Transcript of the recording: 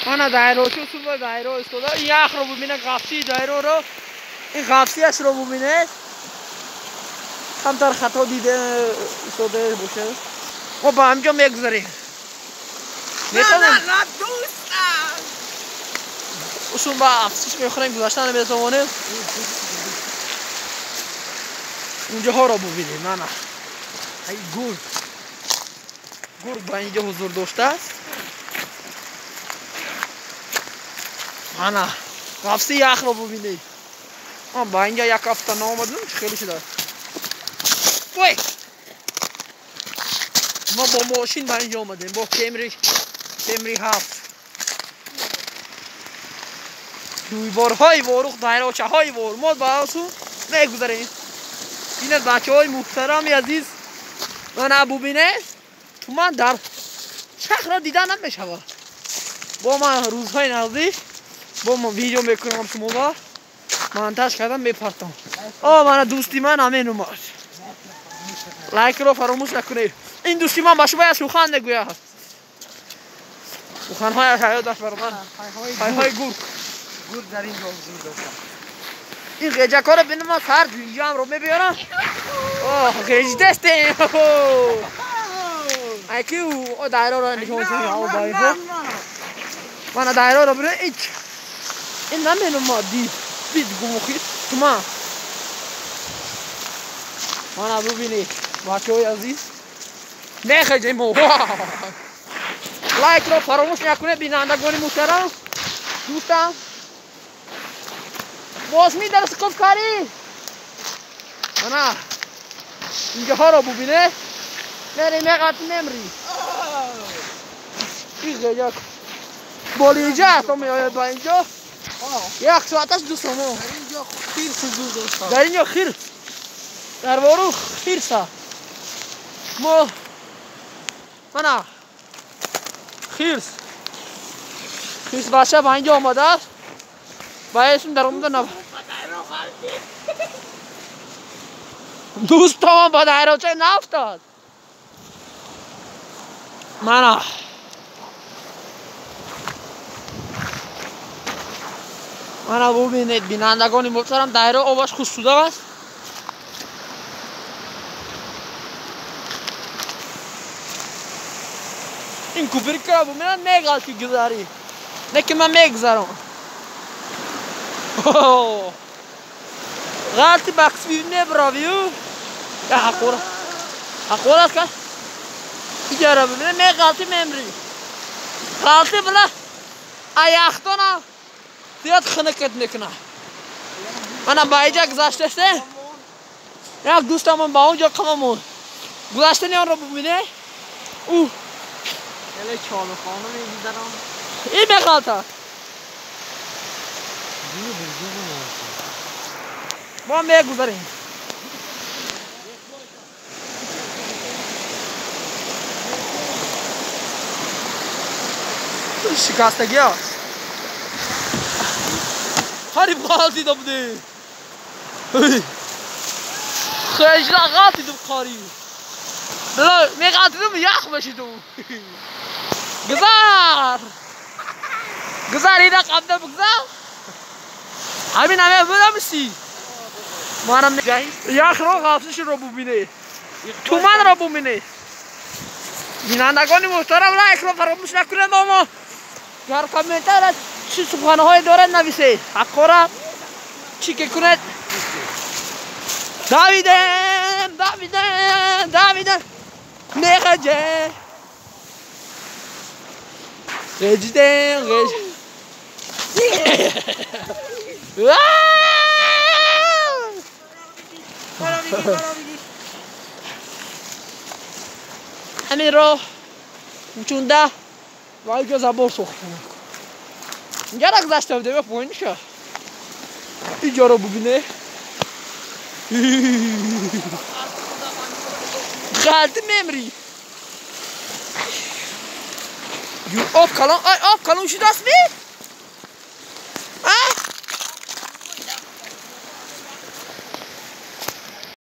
من دایره چه سوبر دایره استودا این یخ رو ببینه قفسی دایره رو این قفسیش رو ببینه کمتر خطا دیده شده باشه ما با همجا میگذاریم نه دوستم اصول با افسیش میخوریم گذاشتن میزمانه اونجا ها رو ببینیم نه ای گرگ با اینجا حضور داشته است نه قفسی یخ رو ببینید ما با اینجا یک هفته نامدیم خیلی شده وای ما با ماشین با اینجا آمدیم با کمری 7 دویبارهای وارخ دایراچه های وار ما با اصول نگذاریم این بچه های محترم عزیز من ببینه تو من در شهر را دیدن نمیشود با من روزهای نزدیک با من ویدیو میکنم شما با منتج کردم میپرتم من دوستی من همین اومد لایک رو فراموش نکنید این دوستی من با شما سخن نگوید سخن های حیات برمان های گور در اینجا حضور داشتم این غیجک ها رو بینم ما سر اینجا هم رو میبیارم غیج دسته ایکی او دایره رو نشون کنیم من دایره رو بینم این نمینم ما دید گموخید تو من ببینید بچه های عزیز نخیجیم لایک رو فراموش نکنه بینندگان محترم دوستم باز می در سکوف کاری اینجا ها رو ببینه میری میقات نمری این غیجک بالیجه هست می آید با اینجا یک ساعتش دوست ما در اینجا خیر حضور داشتم در اینجا خیر در وارو خیر سا ما خیرس باشه با اینجا آمده است با اسم در اومده نبا دوست هم با دایراچه نفتاد ببینید بینندگان محترم دایره آبش خوش شده است این کوپری که رو ببینن میگل که گذاری نه که من میگذارم غلطی بکس بیونه براویو یا حقور است که اینجا رو ببینه می غلطی میمری غلطی بله ایختانا زیاد خنکت نکنه من با اینجا گذاشته شده یک دوستم من با اونجا کممون گذاشته نیان رو ببینه خیلی چالو خانه میدیدنم این بغلطه ما میگذاریم شکستگی هست خریب غلطی دو بده خیلی غلطی دو خریب بلا میغلطی دو یخ بشی تو گذار این رقم ده بگذار همین همه بودم سی مانم یخ رو غلطیش رو ببینه تو من رو ببینه بینندگان محترم لایک رو فراموش نکنید اما در کامنتر چی سخنهای داره نویسه حقا را چی که کنید داویدن میخجه غیجیدن همین رو چونده وای که زبار سخت اینجا را گذاشته بوده به پایین شد اینجا رو ببینه غلطی میمری آب کلان شده است